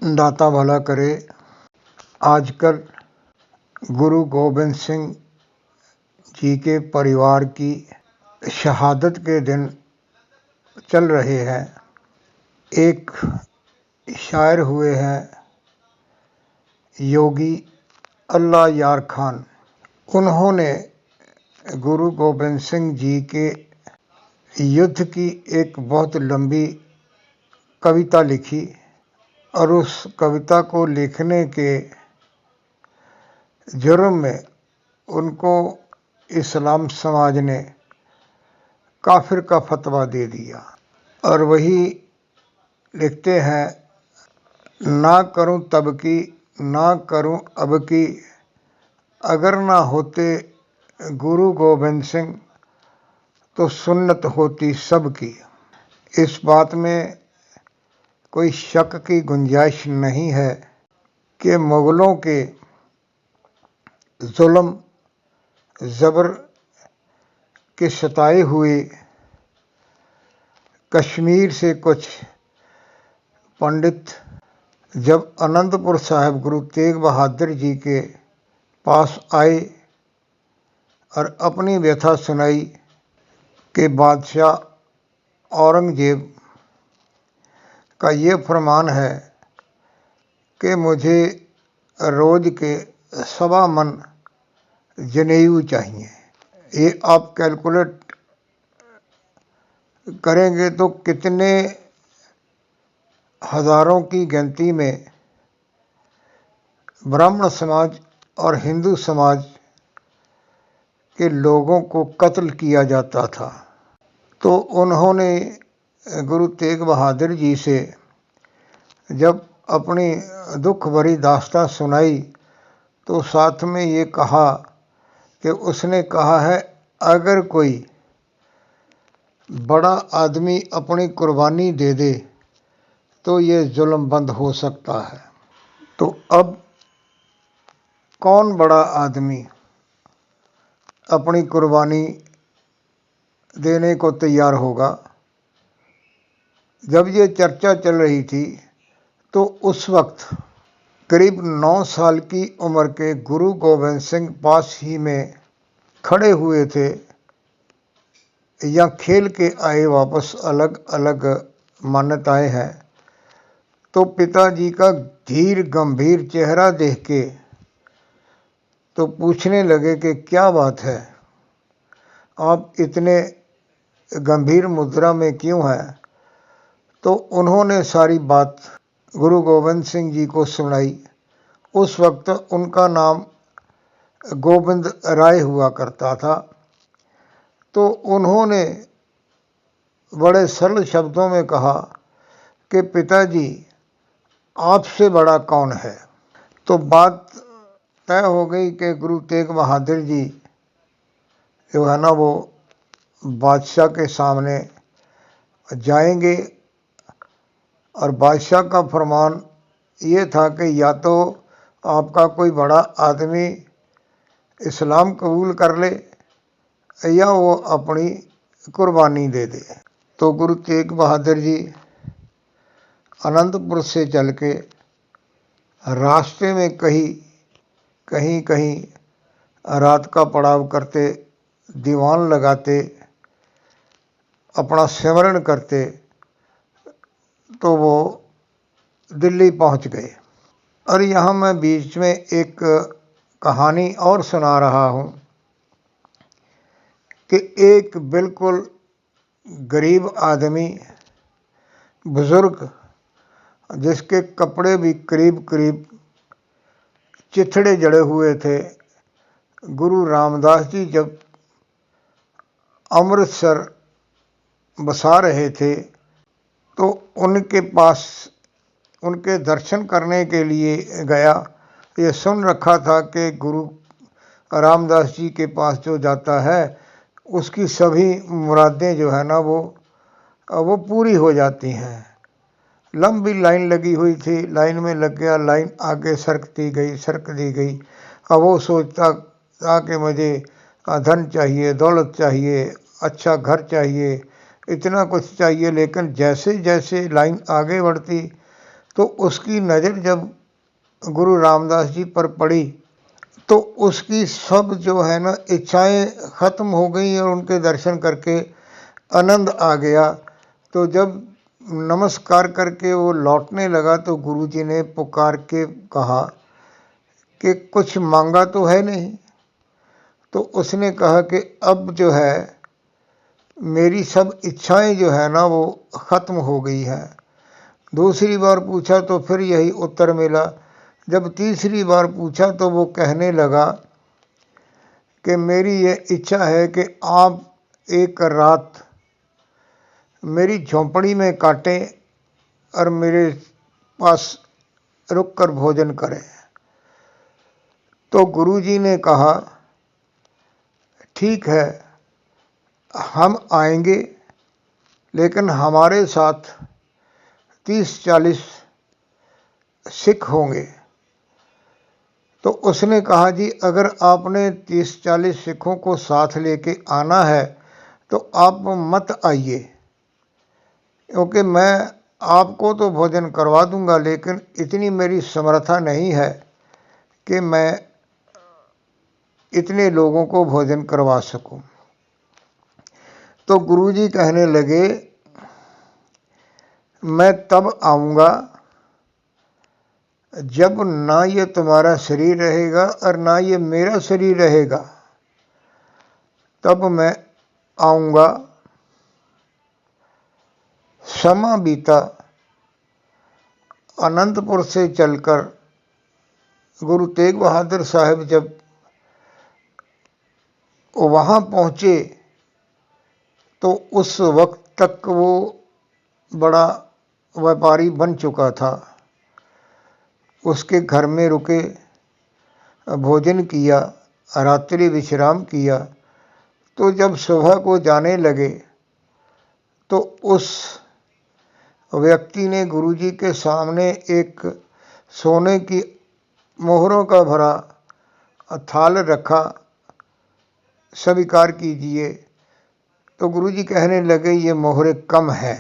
दाता भला करे। आजकल गुरु गोबिंद सिंह जी के परिवार की शहादत के दिन चल रहे हैं। एक शायर हुए हैं योगी अल्लाह यार खान। उन्होंने गुरु गोबिंद सिंह जी के युद्ध की एक बहुत लंबी कविता लिखी और उस कविता को लिखने के जुर्म में उनको इस्लाम समाज ने काफिर का फतवा दे दिया। और वही लिखते हैं, ना करूं तब की ना करूं अब की, अगर ना होते गुरु गोबिंद सिंह तो सुन्नत होती सबकी। इस बात में कोई शक की गुंजाइश नहीं है कि मुगलों के जुल्म ज़बर के सताए हुए कश्मीर से कुछ पंडित जब आनंदपुर साहिब गुरु तेग बहादुर जी के पास आए और अपनी व्यथा सुनाई कि बादशाह औरंगजेब का ये फरमान है कि मुझे रोज के 1.25 मन जनेऊ चाहिए। ये आप कैलकुलेट करेंगे तो कितने हजारों की गिनती में ब्राह्मण समाज और हिंदू समाज के लोगों को कत्ल किया जाता था। तो उन्होंने गुरु तेग बहादुर जी से जब अपनी दुख भरी दास्तां सुनाई तो साथ में ये कहा कि उसने कहा है, अगर कोई बड़ा आदमी अपनी कुर्बानी दे दे तो ये जुल्म बंद हो सकता है। तो अब कौन बड़ा आदमी अपनी कुर्बानी देने को तैयार होगा? जब ये चर्चा चल रही थी तो उस वक्त करीब 9 साल की उम्र के गुरु गोबिंद सिंह पास ही में खड़े हुए थे या खेल के आए वापस, अलग अलग मान्यताएं हैं। तो पिताजी का धीर गंभीर चेहरा देख के तो पूछने लगे कि क्या बात है, आप इतने गंभीर मुद्रा में क्यों हैं? तो उन्होंने सारी बात गुरु गोबिंद सिंह जी को सुनाई। उस वक्त उनका नाम गोविंद राय हुआ करता था। तो उन्होंने बड़े सरल शब्दों में कहा कि पिताजी, आपसे बड़ा कौन है? तो बात तय हो गई कि गुरु तेग बहादुर जी जो है ना वो बादशाह के सामने जाएंगे और बादशाह का फरमान ये था कि या तो आपका कोई बड़ा आदमी इस्लाम कबूल कर ले या वो अपनी कुर्बानी दे दे। तो गुरु तेग बहादुर जी आनंदपुर से चल के रास्ते में कहीं कहीं रात का पड़ाव करते, दीवान लगाते, अपना सिमरन करते, तो वो दिल्ली पहुंच गए। और यहाँ मैं बीच में एक कहानी और सुना रहा हूँ कि एक बिल्कुल गरीब आदमी, बुजुर्ग, जिसके कपड़े भी करीब करीब चिथड़े जड़े हुए थे, गुरु रामदास जी जब अमृतसर बसा रहे थे तो उनके पास उनके दर्शन करने के लिए गया। ये सुन रखा था कि गुरु रामदास जी के पास जो जाता है उसकी सभी मुरादें जो है ना वो पूरी हो जाती हैं। लंबी लाइन लगी हुई थी, लाइन में लग गया, लाइन आगे सरकती गई। अब वो सोचता था कि मुझे धन चाहिए, दौलत चाहिए, अच्छा घर चाहिए, इतना कुछ चाहिए। लेकिन जैसे जैसे लाइन आगे बढ़ती तो उसकी नज़र जब गुरु रामदास जी पर पड़ी तो उसकी सब जो है ना इच्छाएं ख़त्म हो गई और उनके दर्शन करके आनंद आ गया। तो जब नमस्कार करके वो लौटने लगा तो गुरुजी ने पुकार के कहा कि कुछ मांगा तो है नहीं। तो उसने कहा कि अब जो है मेरी सब इच्छाएं जो है ना वो ख़त्म हो गई हैं। दूसरी बार पूछा तो फिर यही उत्तर मिला। जब तीसरी बार पूछा तो वो कहने लगा कि मेरी ये इच्छा है कि आप एक रात मेरी झोंपड़ी में काटें और मेरे पास रुक कर भोजन करें। तो गुरुजी ने कहा ठीक है, हम आएंगे, लेकिन हमारे साथ 30-40 सिख होंगे। तो उसने कहा जी अगर आपने 30-40 सिखों को साथ लेके आना है तो आप मत आइए, क्योंकि मैं आपको तो भोजन करवा दूंगा लेकिन इतनी मेरी समर्था नहीं है कि मैं इतने लोगों को भोजन करवा सकूं। तो गुरुजी कहने लगे मैं तब आऊँगा जब ना ये तुम्हारा शरीर रहेगा और ना ये मेरा शरीर रहेगा, तब मैं आऊँगा। समा बीता। अनंतपुर से चलकर गुरु तेग बहादुर साहब जब वहाँ पहुँचे तो उस वक्त तक वो बड़ा व्यापारी बन चुका था। उसके घर में रुके, भोजन किया, रात्रि विश्राम किया। तो जब सुबह को जाने लगे तो उस व्यक्ति ने गुरुजी के सामने एक सोने की मोहरों का भरा थाल रखा, स्वीकार कीजिए। तो गुरुजी कहने लगे ये मोहरें कम है।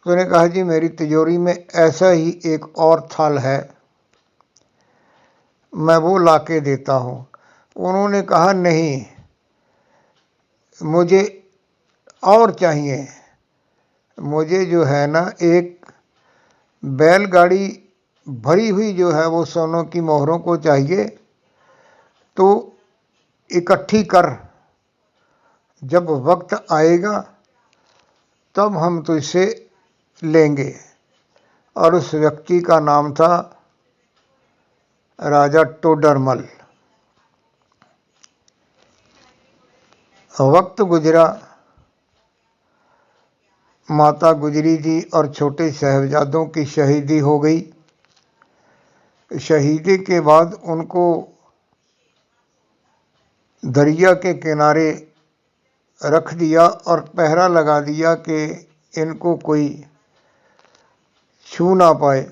उसने कहा जी मेरी तिजोरी में ऐसा ही एक और थाल है, मैं वो ला के देता हूँ। उन्होंने कहा नहीं, मुझे और चाहिए, मुझे जो है ना एक बैलगाड़ी भरी हुई जो है वो सोनों की मोहरों को चाहिए। तो इकट्ठी कर, जब वक्त आएगा तब हम तो इसे लेंगे। और उस व्यक्ति का नाम था राजा टोडरमल। वक्त गुजरा, माता गुजरी जी और छोटे साहिबजादों की शहीदी हो गई। शहीदी के बाद उनको दरिया के किनारे रख दिया और पहरा लगा दिया कि इनको कोई छू ना पाए,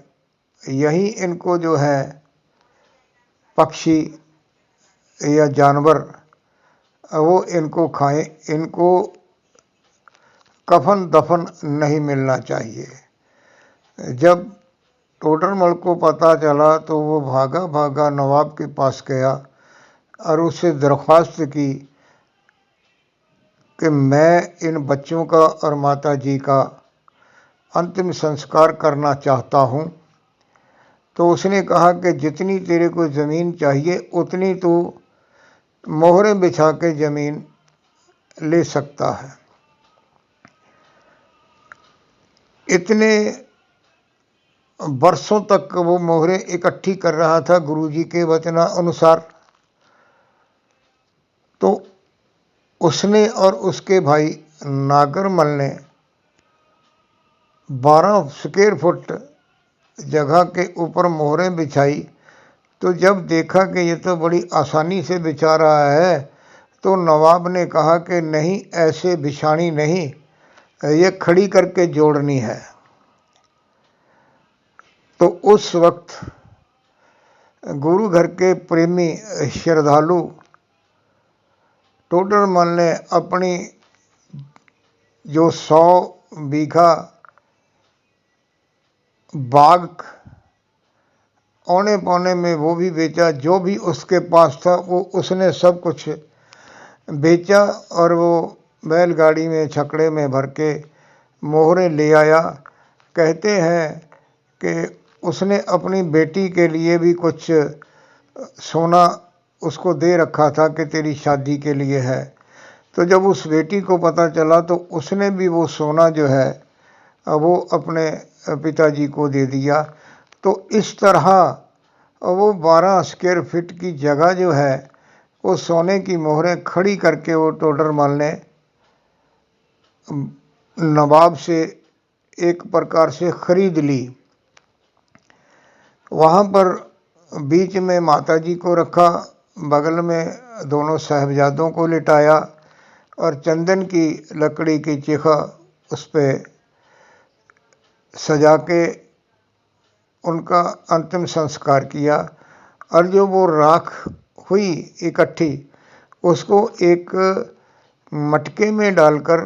यहीं इनको जो है पक्षी या जानवर वो इनको खाएं, इनको कफन दफन नहीं मिलना चाहिए। जब टोडरमल को पता चला तो वो भागा भागा नवाब के पास गया और उससे दरख्वास्त की कि मैं इन बच्चों का और माता जी का अंतिम संस्कार करना चाहता हूँ। तो उसने कहा कि जितनी तेरे को ज़मीन चाहिए उतनी तू मोहरें बिछा के ज़मीन ले सकता है। इतने वर्षों तक वो मोहरें इकट्ठी कर रहा था गुरुजी के वचना अनुसार। तो उसने और उसके भाई नागरमल ने 12 स्क्वायर फुट जगह के ऊपर मोहरें बिछाई। तो जब देखा कि ये तो बड़ी आसानी से बिछा रहा है तो नवाब ने कहा कि नहीं, ऐसे बिछानी नहीं, ये खड़ी करके जोड़नी है। तो उस वक्त गुरु घर के प्रेमी श्रद्धालु टोडरमल ने अपनी जो 100 बीघा बाग औने पौने में वो भी बेचा, जो भी उसके पास था वो उसने सब कुछ बेचा और वो बैलगाड़ी में छकड़े में भर के मोहरे ले आया। कहते हैं कि उसने अपनी बेटी के लिए भी कुछ सोना उसको दे रखा था कि तेरी शादी के लिए है। तो जब उस बेटी को पता चला तो उसने भी वो सोना जो है वो अपने पिताजी को दे दिया। तो इस तरह वो 12 स्क्वायर फीट की जगह जो है वो सोने की मोहरें खड़ी करके वो टोडरमल ने नवाब से एक प्रकार से खरीद ली। वहाँ पर बीच में माताजी को रखा, बगल में दोनों साहबजादों को लिटाया और चंदन की लकड़ी की चिखा उस पर सजा के उनका अंतिम संस्कार किया। और जो वो राख हुई इकट्ठी उसको एक मटके में डालकर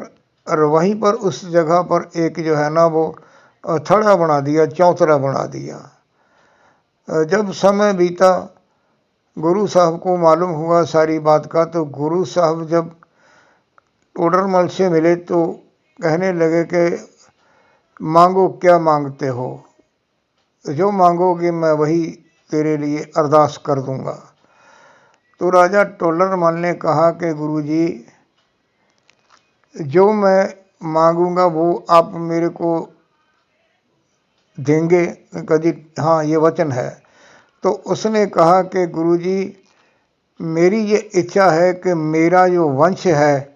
और वहीं पर उस जगह पर एक जो है ना वो थड़ा बना दिया, चौतरा बना दिया। जब समय बीता, गुरु साहब को मालूम हुआ सारी बात का, तो गुरु साहब जब टोडरमल से मिले तो कहने लगे कि मांगो क्या मांगते हो, जो मांगोगे मैं वही तेरे लिए अरदास कर दूंगा। तो राजा टोडरमल ने कहा कि गुरुजी, जो मैं मांगूंगा वो आप मेरे को देंगे? कभी हाँ, ये वचन है। तो उसने कहा कि गुरुजी, मेरी ये इच्छा है कि मेरा जो वंश है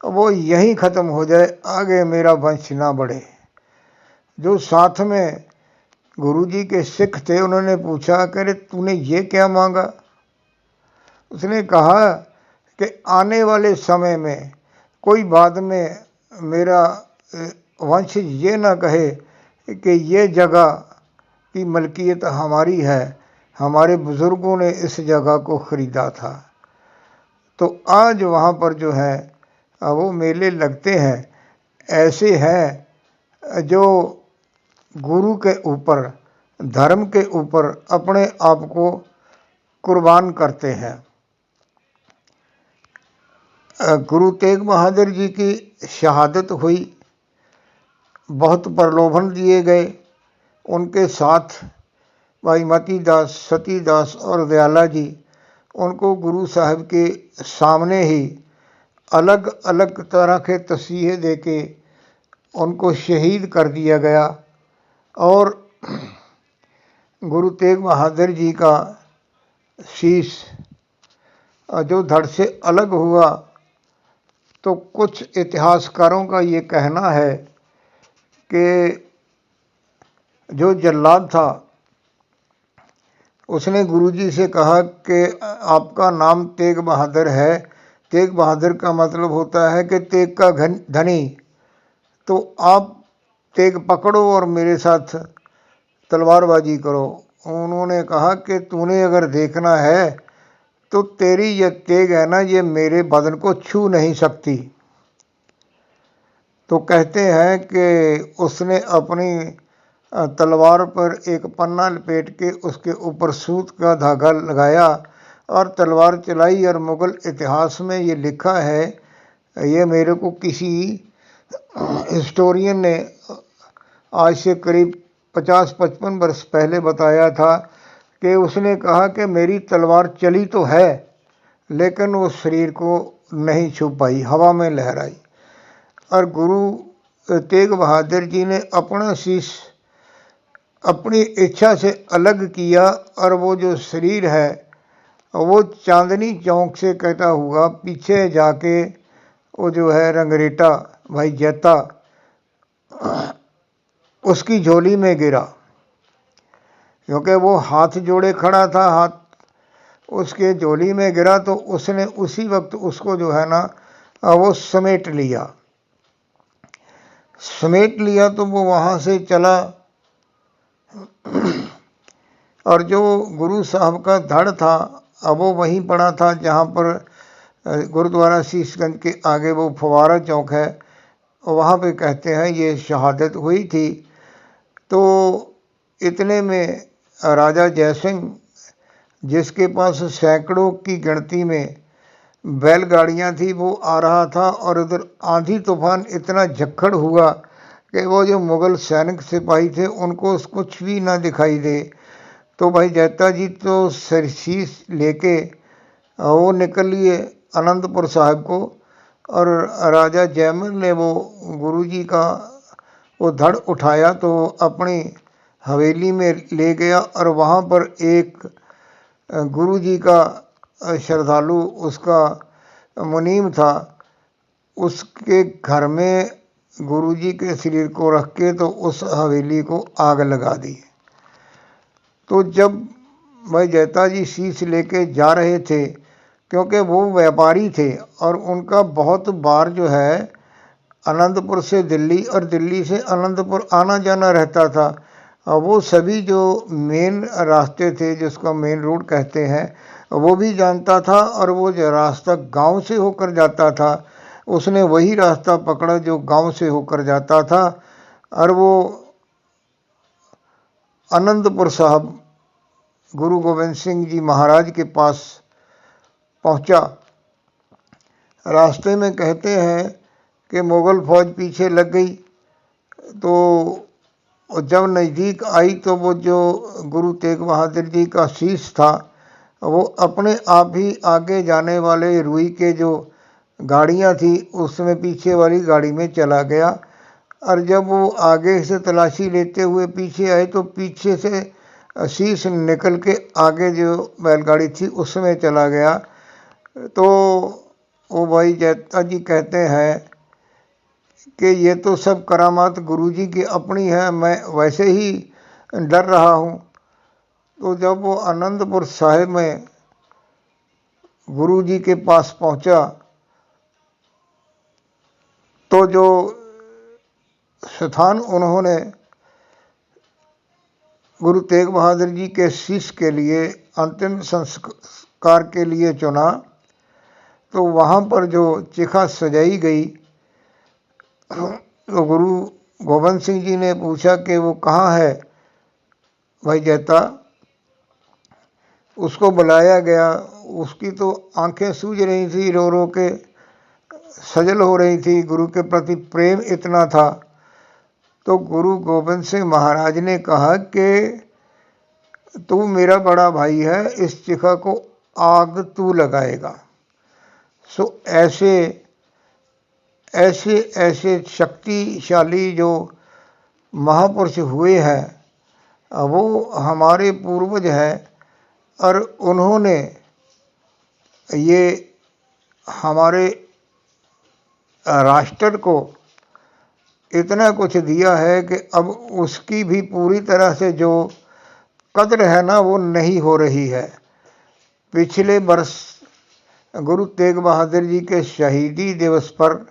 वो यहीं ख़त्म हो जाए, आगे मेरा वंश ना बढ़े। जो साथ में गुरुजी के सिख थे उन्होंने पूछा कि अरे तूने ये क्या मांगा? उसने कहा कि आने वाले समय में कोई बाद में मेरा वंश ये ना कहे कि ये जगह की मलकियत हमारी है, हमारे बुज़ुर्गों ने इस जगह को ख़रीदा था। तो आज वहाँ पर जो है वो मेले लगते हैं, ऐसे हैं जो गुरु के ऊपर, धर्म के ऊपर अपने आप को कुर्बान करते हैं। गुरु तेग बहादुर जी की शहादत हुई, बहुत प्रलोभन दिए गए। उनके साथ भाई मती दास, सती दास और दयाला जी, उनको गुरु साहब के सामने ही अलग अलग तरह के तसीहे दे के उनको शहीद कर दिया गया। और गुरु तेग बहादुर जी का शीश जो धड़ से अलग हुआ, तो कुछ इतिहासकारों का ये कहना है कि जो जल्लाद था उसने गुरुजी से कहा कि आपका नाम तेग बहादुर है, तेग बहादुर का मतलब होता है कि तेग का धनी, तो आप तेग पकड़ो और मेरे साथ तलवारबाजी करो। उन्होंने कहा कि तूने अगर देखना है तो तेरी ये तेग है ना, ये मेरे बदन को छू नहीं सकती। तो कहते हैं कि उसने अपनी तलवार पर एक पन्ना लपेट के उसके ऊपर सूत का धागा लगाया और तलवार चलाई। और मुग़ल इतिहास में ये लिखा है, ये मेरे को किसी हिस्टोरियन ने आज से करीब 50-55 वर्ष पहले बताया था कि उसने कहा कि मेरी तलवार चली तो है लेकिन वो शरीर को नहीं छू पाई, हवा में लहराई। और गुरु तेग बहादुर जी ने अपना शीश अपनी इच्छा से अलग किया और वो जो शरीर है वो चांदनी चौक से कहता हुआ पीछे जाके वो जो है रंगरेटा भाई जैता उसकी झोली में गिरा, क्योंकि वो हाथ जोड़े खड़ा था, हाथ उसके झोली में गिरा। तो उसने उसी वक्त उसको जो है ना वो समेट लिया तो वो वहाँ से चला। और जो गुरु साहब का धड़ था अब वो वहीं पड़ा था जहाँ पर गुरुद्वारा शीशगंज के आगे वो फवारा चौक है, वहाँ पे कहते हैं ये शहादत हुई थी। तो इतने में राजा जयसिंह, जिसके पास सैकड़ों की गिनती में बैलगाड़ियाँ थी, वो आ रहा था और उधर आंधी तूफान इतना झक्खड़ हुआ कि वो जो मुग़ल सैनिक सिपाही थे उनको कुछ भी ना दिखाई दे। तो भाई जैता जी तो शीश लेके वो निकल लिए आनंदपुर साहिब को, और राजा जयमल ने वो गुरुजी का वो धड़ उठाया तो अपनी हवेली में ले गया, और वहाँ पर एक गुरुजी का श्रद्धालु, उसका मुनीम था, उसके घर में गुरुजी के शरीर को रख के तो उस हवेली को आग लगा दी। तो जब भाई जैता जी शीश लेके जा रहे थे, क्योंकि वो व्यापारी थे और उनका बहुत बार जो है आनंदपुर से दिल्ली और दिल्ली से आनंदपुर आना जाना रहता था, और वो सभी जो मेन रास्ते थे, जिसको मेन रोड कहते हैं, वो भी जानता था, और वो जो रास्ता गांव से होकर जाता था उसने वही रास्ता पकड़ा जो गांव से होकर जाता था, और वो आनंदपुर साहब गुरु गोविंद सिंह जी महाराज के पास पहुंचा। रास्ते में कहते हैं कि मुग़ल फौज पीछे लग गई, तो जब नज़दीक आई तो वो जो गुरु तेग बहादुर जी का शीश था वो अपने आप ही आगे जाने वाले रुई के जो गाड़ियाँ थी उसमें पीछे वाली गाड़ी में चला गया, और जब वो आगे से तलाशी लेते हुए पीछे आए तो पीछे से शीश निकल के आगे जो बैलगाड़ी थी उसमें चला गया। तो वो भाई जैता जी कहते हैं कि ये तो सब करामात गुरुजी की अपनी है, मैं वैसे ही डर रहा हूँ। तो जब वो आनंदपुर साहिब में गुरुजी के पास पहुँचा तो जो स्थान उन्होंने गुरु तेग बहादुर जी के शीश के लिए अंतिम संस्कार के लिए चुना, तो वहाँ पर जो चिखा सजाई गई तो गुरु गोविंद सिंह जी ने पूछा कि वो कहाँ है भाई जैता। उसको बुलाया गया, उसकी तो आंखें सूज रही थी, रो रो के सजल हो रही थी, गुरु के प्रति प्रेम इतना था। तो गुरु गोविंद सिंह महाराज ने कहा कि तू मेरा बड़ा भाई है, इस चिखा को आग तू लगाएगा। सो ऐसे ऐसे ऐसे शक्तिशाली जो महापुरुष हुए हैं वो हमारे पूर्वज हैं, और उन्होंने ये हमारे राष्ट्र को इतना कुछ दिया है कि अब उसकी भी पूरी तरह से जो कद्र है ना वो नहीं हो रही है। पिछले वर्ष गुरु तेग बहादुर जी के शहीदी दिवस पर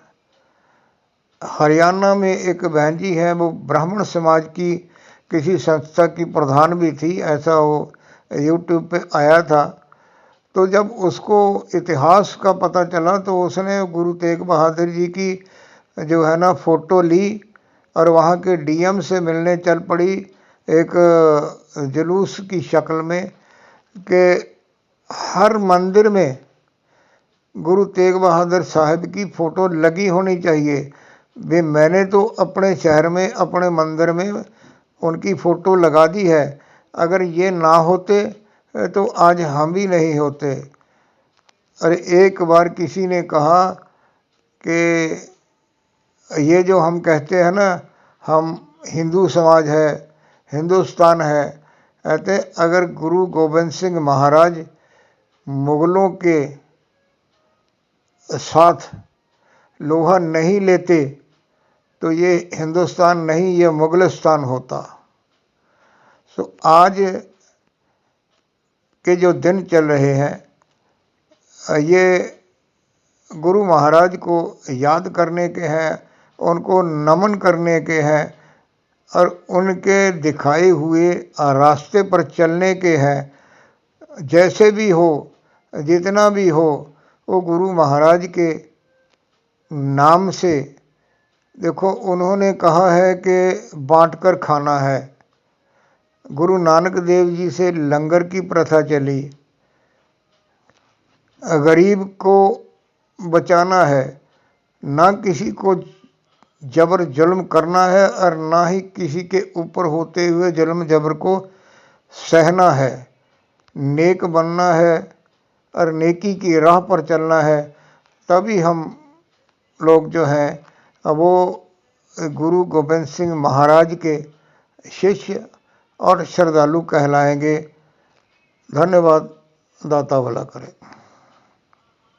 हरियाणा में एक बहन जी है, वो ब्राह्मण समाज की किसी संस्था की प्रधान भी थी, ऐसा वो यूट्यूब पे आया था। तो जब उसको इतिहास का पता चला तो उसने गुरु तेग बहादुर जी की जो है ना फ़ोटो ली और वहाँ के डीएम से मिलने चल पड़ी एक जुलूस की शक्ल में, कि हर मंदिर में गुरु तेग बहादुर साहिब की फ़ोटो लगी होनी चाहिए। वे मैंने तो अपने शहर में अपने मंदिर में उनकी फ़ोटो लगा दी है, अगर ये ना होते तो आज हम भी नहीं होते। अरे एक बार किसी ने कहा कि ये जो हम कहते हैं ना हम हिंदू समाज है, हिंदुस्तान है, कहते अगर गुरु गोविंद सिंह महाराज मुग़लों के साथ लोहा नहीं लेते तो ये हिंदुस्तान नहीं, ये मुग़लिस्तान होता। सो आज के जो दिन चल रहे हैं ये गुरु महाराज को याद करने के हैं, उनको नमन करने के हैं, और उनके दिखाए हुए रास्ते पर चलने के हैं। जैसे भी हो, जितना भी हो, वो गुरु महाराज के नाम से देखो, उन्होंने कहा है कि बांट कर खाना है। गुरु नानक देव जी से लंगर की प्रथा चली। गरीब को बचाना है, ना किसी को जबर जुल्म करना है और ना ही किसी के ऊपर होते हुए जुल्म जबर को सहना है। नेक बनना है और नेकी की राह पर चलना है, तभी हम लोग जो हैं वो गुरु गोविंद सिंह महाराज के शिष्य और श्रद्धालु कहलाएंगे। धन्यवाद। दाता भला करे।